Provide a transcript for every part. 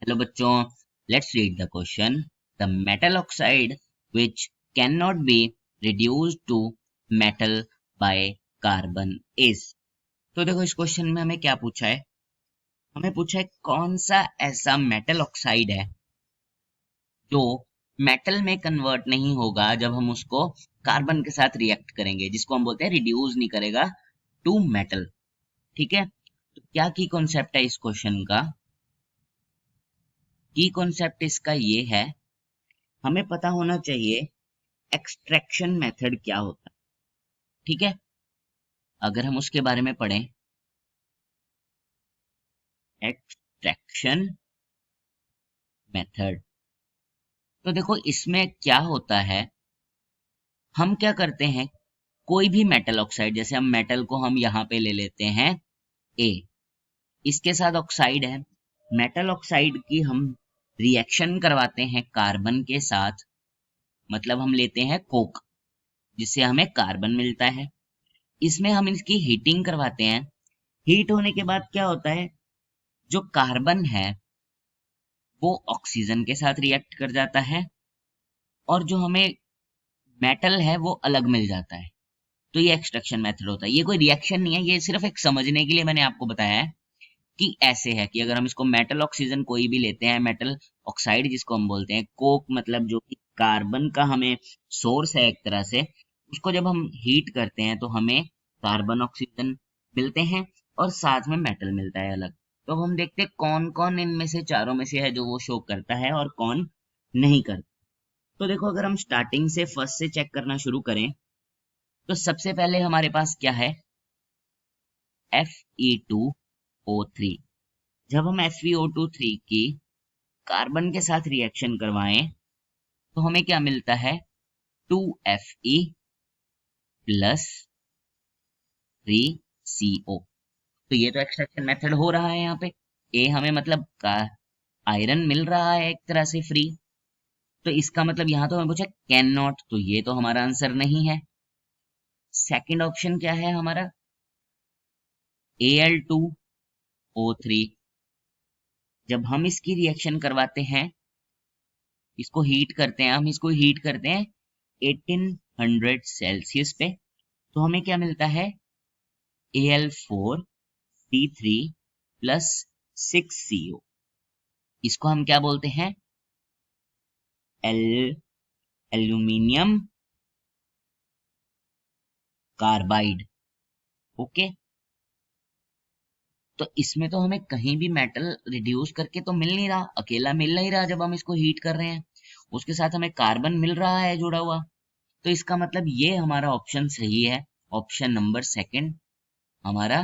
Hello बच्चों, let's read the question. The metal oxide which cannot be reduced to metal by carbon is। तो देखो इस question में हमें क्या पूछा है। हमें पूछा है कौन सा ऐसा मेटल ऑक्साइड है जो मेटल में कन्वर्ट नहीं होगा जब हम उसको कार्बन के साथ रिएक्ट करेंगे, जिसको हम बोलते हैं रिड्यूस नहीं करेगा टू मेटल। ठीक है, तो क्या की कॉन्सेप्ट है इस क्वेश्चन का? की कॉन्सेप्ट इसका ये है, हमें पता होना चाहिए एक्सट्रैक्शन मेथड क्या होता है। ठीक है, अगर हम उसके बारे में पढ़ें, एक्सट्रैक्शन मेथड, तो देखो इसमें क्या होता है। हम क्या करते हैं, कोई भी मेटल ऑक्साइड, जैसे हम मेटल को हम यहाँ पे ले लेते हैं ए, इसके साथ ऑक्साइड है। मेटल ऑक्साइड की हम रिएक्शन करवाते हैं कार्बन के साथ, मतलब हम लेते हैं कोक, जिससे हमें कार्बन मिलता है। इसमें हम इसकी हीटिंग करवाते हैं। हीट होने के बाद क्या होता है, जो कार्बन है वो ऑक्सीजन के साथ रिएक्ट कर जाता है और जो हमें मेटल है वो अलग मिल जाता है। तो ये एक्सट्रैक्शन मेथड होता है। ये कोई रिएक्शन नहीं है, ये सिर्फ एक समझने के लिए मैंने आपको बताया है कि ऐसे है कि अगर हम इसको मेटल ऑक्सीजन कोई भी लेते हैं, मेटल ऑक्साइड जिसको हम बोलते हैं, कोक मतलब जो कि कार्बन का हमें सोर्स है एक तरह से, उसको जब हम हीट करते हैं तो हमें कार्बन ऑक्सीजन मिलते हैं और साथ में मेटल मिलता है अलग। तो अब हम देखते हैं कौन कौन इनमें से चारों में से है जो वो शो करता है और कौन नहीं करता। तो देखो अगर हम स्टार्टिंग से फर्स्ट से चेक करना शुरू करें तो सबसे पहले हमारे पास क्या है, Fe2O3। जब हम FeO2 की कार्बन के साथ रिएक्शन करवाएं तो हमें क्या मिलता है, 2Fe प्लस 3CO। तो ये तो एक्सट्रैक्शन मेथड हो रहा है। यहाँ पे ए हमें मतलब का आयरन मिल रहा है एक तरह से फ्री। तो इसका मतलब यहाँ तो हमें पूछा कैन नॉट, तो ये तो हमारा आंसर नहीं है। सेकंड ऑप्शन क्या है हमारा, Al2O3। जब हम इसकी रिएक्शन करवाते हैं, इसको हीट करते हैं, हम इसको हीट करते हैं 1800 सेल्सियस पे, तो हमें क्या मिलता है, Al4C3 प्लस 6CO। इसको हम क्या बोलते हैं, एल एल्यूमिनियम कार्बाइड। ओके, तो इसमें तो हमें कहीं भी मेटल रिड्यूस करके तो मिल नहीं रहा, अकेला मिल नहीं रहा। जब हम इसको हीट कर रहे हैं उसके साथ हमें कार्बन मिल रहा है जुड़ा हुआ। तो इसका मतलब ये हमारा ऑप्शन सही है, ऑप्शन नंबर सेकंड हमारा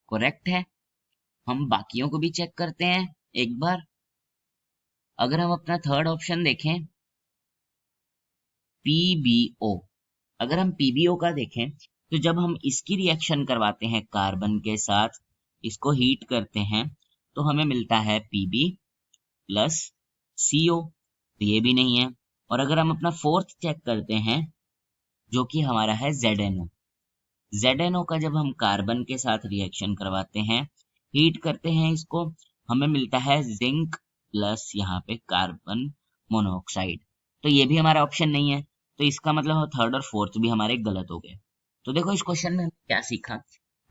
करेक्ट है। हम बाकियों को भी चेक करते हैं एक बार। अगर हम अपना थर्ड ऑप्शन देखें, पीबीओ, अगर हम पीबीओ का देखें तो जब हम इसकी रिएक्शन करवाते हैं कार्बन के साथ, इसको हीट करते हैं, तो हमें मिलता है पीबी प्लस सीओ, तो ये भी नहीं है। और अगर हम अपना फोर्थ चेक करते हैं जो कि हमारा है जेडएनओ, जेडएनओ का जब हम कार्बन के साथ रिएक्शन करवाते हैं, हीट करते हैं इसको, हमें मिलता है जिंक प्लस यहाँ पे कार्बन मोनोऑक्साइड। तो ये भी हमारा ऑप्शन नहीं है। तो इसका मतलब थर्ड और फोर्थ भी हमारे गलत हो गए। तो देखो इस क्वेश्चन में हमने क्या सीखा,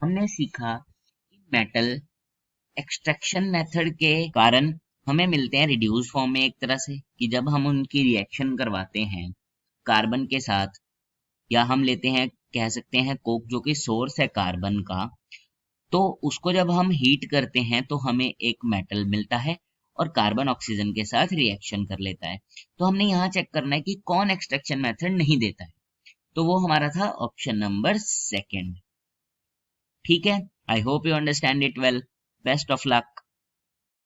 हमने सीखा कि मेटल एक्सट्रैक्शन मेथड के कारण हमें मिलते हैं रिड्यूस फॉर्म में, एक तरह से कि जब हम उनकी रिएक्शन करवाते हैं कार्बन के साथ, या हम लेते हैं, कह सकते हैं कोक जो कि सोर्स है कार्बन का, तो उसको जब हम हीट करते हैं तो हमें एक मेटल मिलता है और कार्बन ऑक्सीजन के साथ रिएक्शन कर लेता है। तो हमने यहाँ चेक करना है कि कौन एक्सट्रैक्शन मेथड नहीं देता है, तो वो हमारा था ऑप्शन नंबर सेकंड। ठीक है, I hope you understand it well. Best of luck.